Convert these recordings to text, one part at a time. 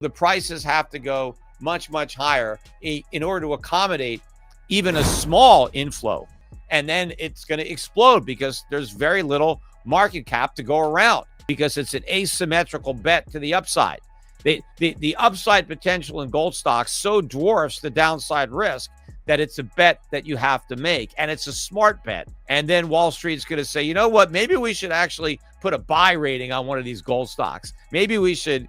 The prices have to go much, much higher in order to accommodate even a small inflow. And then it's going to explode because there's very little market cap to go around because it's an asymmetrical bet to the upside. The upside potential in gold stocks so dwarfs the downside risk that it's a bet that you have to make. And it's a smart bet. And then Wall Street's going to say, you know what, maybe we should actually put a buy rating on one of these gold stocks. Maybe we should,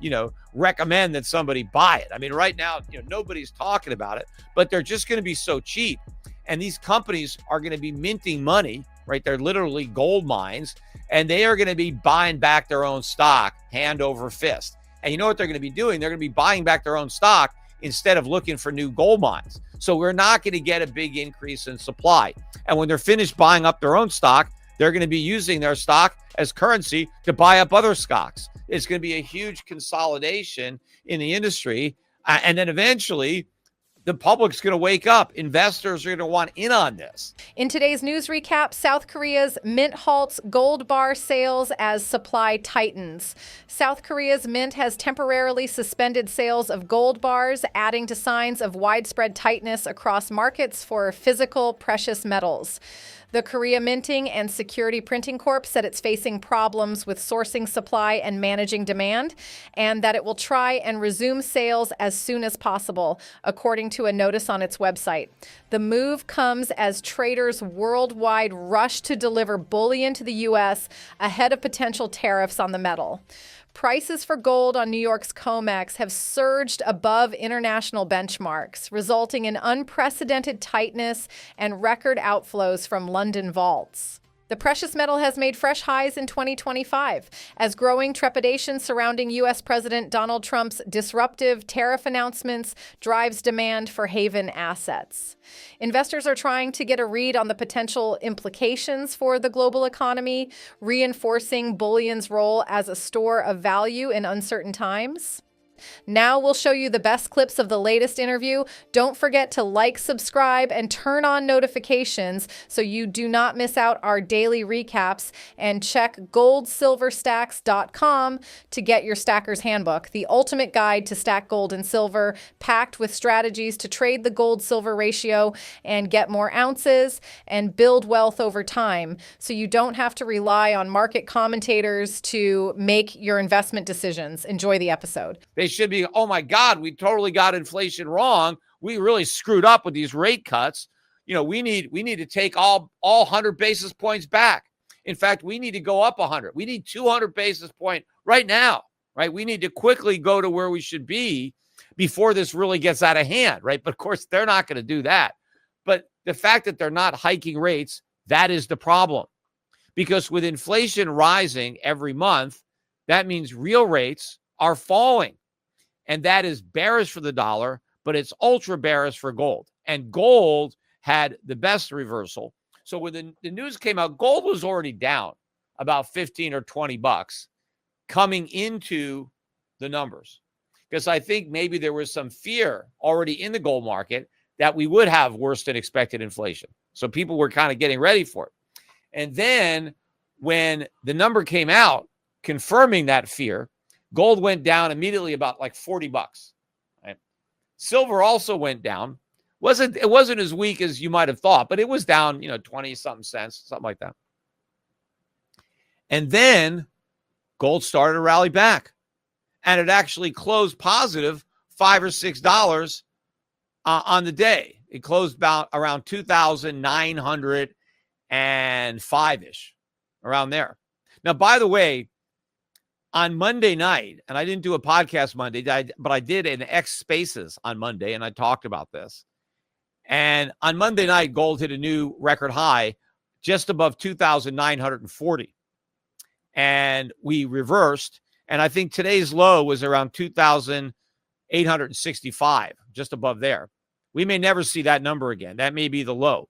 recommend that somebody buy it. I mean, right now, nobody's talking about it, but they're just going to be so cheap. And these companies are going to be minting money, right? They're literally gold mines, and they are going to be buying back their own stock hand over fist. And you know what they're going to be doing? They're going to be buying back their own stock instead of looking for new gold mines. So we're not going to get a big increase in supply. And when they're finished buying up their own stock, they're going to be using their stock as currency to buy up other stocks. It's going to be a huge consolidation in the industry. And then eventually, the public's going to wake up. Investors are going to want in on this. In today's news recap, South Korea's mint halts gold bar sales as supply tightens. South Korea's mint has temporarily suspended sales of gold bars, adding to signs of widespread tightness across markets for physical precious metals. The Korea Minting and Security Printing Corp said it's facing problems with sourcing supply and managing demand, and that it will try and resume sales as soon as possible, according to a notice on its website. The move comes as traders worldwide rush to deliver bullion to the U.S. ahead of potential tariffs on the metal. Prices for gold on New York's COMEX have surged above international benchmarks, resulting in unprecedented tightness and record outflows from London vaults. The precious metal has made fresh highs in 2025 as growing trepidation surrounding U.S. President Donald Trump's disruptive tariff announcements drives demand for haven assets. Investors are trying to get a read on the potential implications for the global economy, reinforcing bullion's role as a store of value in uncertain times. Now we'll show you the best clips of the latest interview. Don't forget to like, subscribe, and turn on notifications so you do not miss out our daily recaps. And check goldsilverstacks.com to get your Stacker's Handbook, the ultimate guide to stack gold and silver, packed with strategies to trade the gold-silver ratio and get more ounces and build wealth over time, so you don't have to rely on market commentators to make your investment decisions. Enjoy the episode. They should be, oh my God, we totally got inflation wrong. We really screwed up with these rate cuts. We need to take all 100 basis points back. In fact, we need to go up 100. We need 200 basis point right now, right? We need to quickly go to where we should be before this really gets out of hand, right? But of course, they're not going to do that. But the fact that they're not hiking rates, that is the problem. Because with inflation rising every month, that means real rates are falling. And that is bearish for the dollar, but it's ultra bearish for gold. And gold had the best reversal. So when the news came out, gold was already down about 15 or 20 bucks coming into the numbers. Because I think maybe there was some fear already in the gold market that we would have worse than expected inflation. So people were kind of getting ready for it. And then when the number came out confirming that fear, gold went down immediately about like 40 bucks. Right? Silver also went down. It wasn't as weak as you might have thought, but it was down, 20 something cents, something like that. And then gold started to rally back, and it actually closed positive $5 or $6 on the day. It closed about around 2,905-ish, around there. Now, by the way, on Monday night, and I didn't do a podcast Monday, but I did an X Spaces on Monday, and I talked about this. And on Monday night, gold hit a new record high just above 2,940. And we reversed. And I think today's low was around 2,865, just above there. We may never see that number again. That may be the low.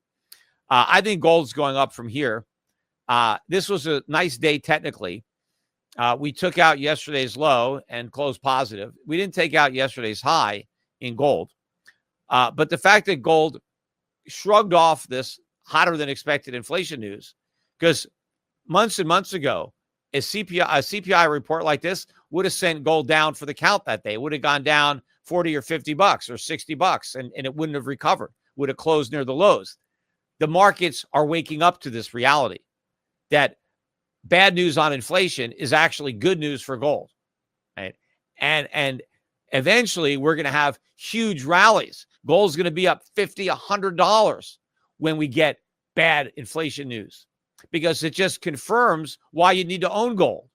I think gold's going up from here. This was a nice day technically. We took out yesterday's low and closed positive. We didn't take out yesterday's high in gold. But the fact that gold shrugged off this hotter than expected inflation news, because months and months ago, CPI report like this would have sent gold down for the count that day. It would have gone down 40 or 50 bucks or 60 bucks, and it wouldn't have recovered, would have closed near the lows. The markets are waking up to this reality that bad news on inflation is actually good news for gold. Right? And eventually we're going to have huge rallies. Gold's going to be up $50, $100 when we get bad inflation news, because it just confirms why you need to own gold,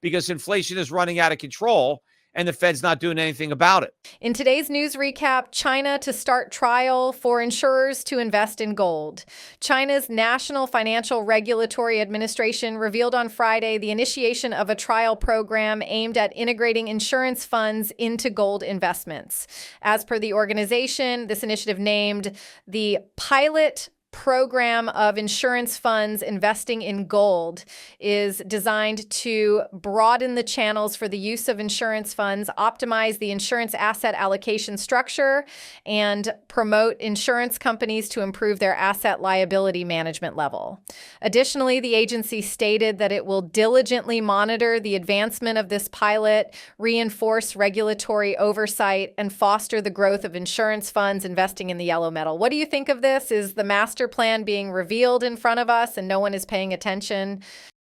because inflation is running out of control and the Fed's not doing anything about it. In today's news recap, China to start trial for insurers to invest in gold. China's National Financial Regulatory Administration revealed on Friday the initiation of a trial program aimed at integrating insurance funds into gold investments. As per the organization, this initiative, named the Pilot Program of Insurance Funds Investing in Gold, is designed to broaden the channels for the use of insurance funds, optimize the insurance asset allocation structure, and promote insurance companies to improve their asset liability management level. Additionally, the agency stated that it will diligently monitor the advancement of this pilot, reinforce regulatory oversight, and foster the growth of insurance funds investing in the yellow metal. What do you think of this? Is the master plan being revealed in front of us and no one is paying attention?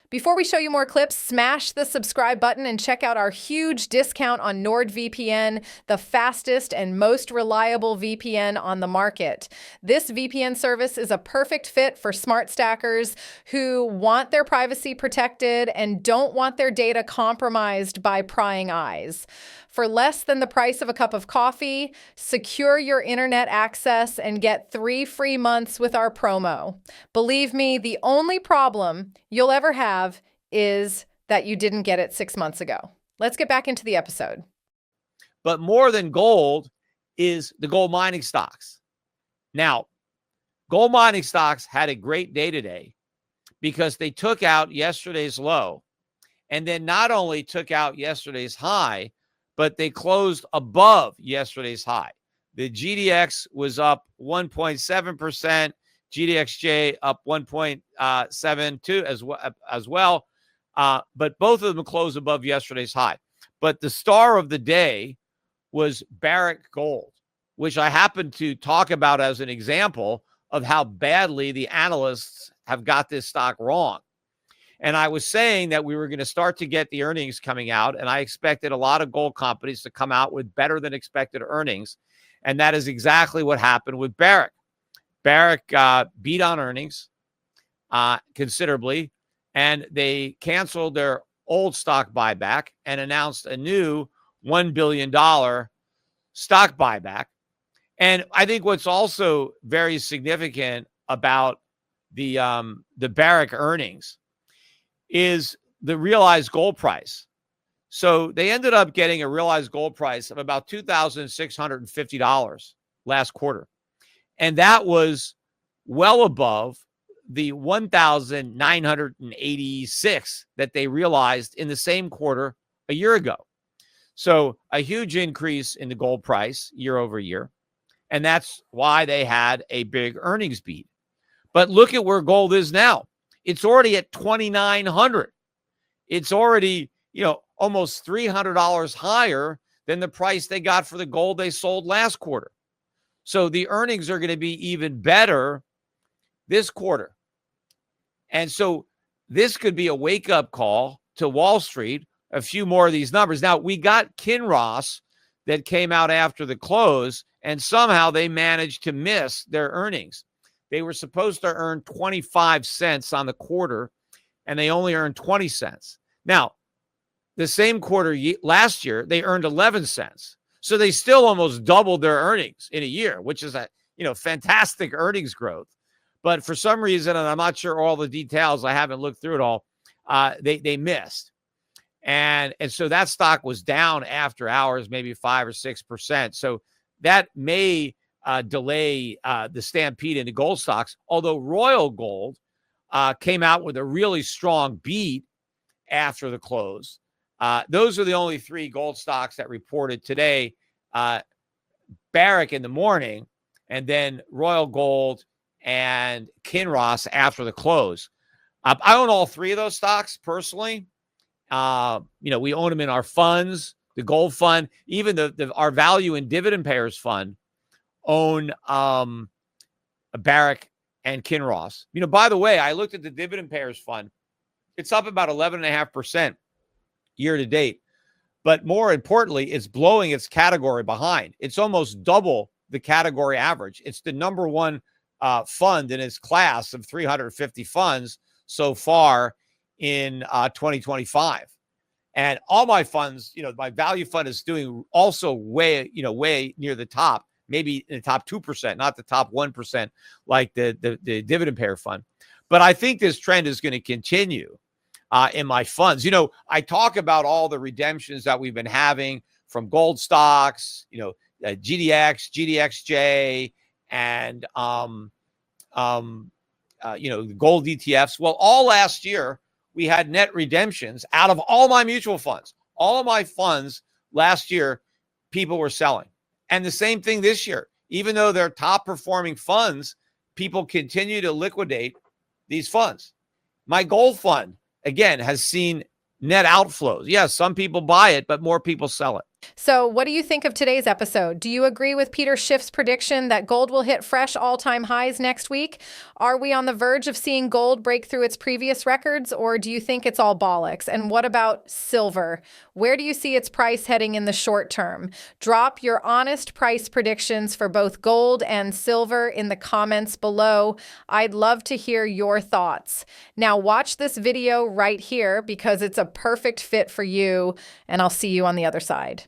Before we show you more clips, smash the subscribe button and check out our huge discount on NordVPN, the fastest and most reliable VPN on the market. This VPN service is a perfect fit for smart stackers who want their privacy protected and don't want their data compromised by prying eyes. For less than the price of a cup of coffee, secure your internet access and get 3 free months with our promo. Believe me, the only problem you'll ever have is that you didn't get it 6 months ago. Let's get back into the episode. But more than gold is the gold mining stocks. Now, gold mining stocks had a great day today because they took out yesterday's low, and then not only took out yesterday's high, but they closed above yesterday's high. The GDX was up 1.7%, GDXJ up 1.72 as well. But both of them closed above yesterday's high. But the star of the day was Barrick Gold, which I happen to talk about as an example of how badly the analysts have got this stock wrong. And I was saying that we were going to start to get the earnings coming out, and I expected a lot of gold companies to come out with better than expected earnings. And that is exactly what happened with Barrick. Barrick beat on earnings considerably, and they canceled their old stock buyback and announced a new $1 billion stock buyback. And I think what's also very significant about the Barrick earnings is the realized gold price. So they ended up getting a realized gold price of about $2,650 last quarter. And that was well above the 1,986 that they realized in the same quarter a year ago. So a huge increase in the gold price year over year. And that's why they had a big earnings beat. But look at where gold is now. It's already at 2,900. It's already, almost $300 higher than the price they got for the gold they sold last quarter. So the earnings are going to be even better this quarter. And so this could be a wake-up call to Wall Street, a few more of these numbers. Now, we got Kinross that came out after the close, and somehow they managed to miss their earnings. They were supposed to earn 25 cents on the quarter, and they only earned 20 cents. Now, the same quarter last year, they earned 11 cents. So they still almost doubled their earnings in a year, which is a fantastic earnings growth. But for some reason, and I'm not sure all the details, I haven't looked through it all, they missed. And so that stock was down after hours, maybe 5 or 6%. So that may delay the stampede into gold stocks, although Royal Gold came out with a really strong beat after the close. Those are the only 3 gold stocks that reported today. Barrick in the morning, and then Royal Gold and Kinross after the close. I own all 3 of those stocks personally. We own them in our funds, the gold fund, even our value and dividend payers fund own Barrick and Kinross. By the way, I looked at the dividend payers fund. It's up about 11.5% year to date. But more importantly, it's blowing its category behind. It's almost double the category average. It's the number one fund in its class of 350 funds so far in 2025. And all my funds, my value fund is doing also way near the top, maybe in the top 2%, not the top 1%, like the dividend payer fund. But I think this trend is going to continue in my funds. I talk about all the redemptions that we've been having from gold stocks, GDX, GDXJ, and gold ETFs. Well, all last year we had net redemptions out of all my mutual funds. All of my funds last year, people were selling. And the same thing this year. Even though they're top performing funds, people continue to liquidate these funds. My gold fund, again, has seen net outflows. Yes, some people buy it, but more people sell it. So what do you think of today's episode? Do you agree with Peter Schiff's prediction that gold will hit fresh all-time highs next week? Are we on the verge of seeing gold break through its previous records, or do you think it's all bollocks? And what about silver? Where do you see its price heading in the short term? Drop your honest price predictions for both gold and silver in the comments below. I'd love to hear your thoughts. Now watch this video right here because it's a perfect fit for you, and I'll see you on the other side.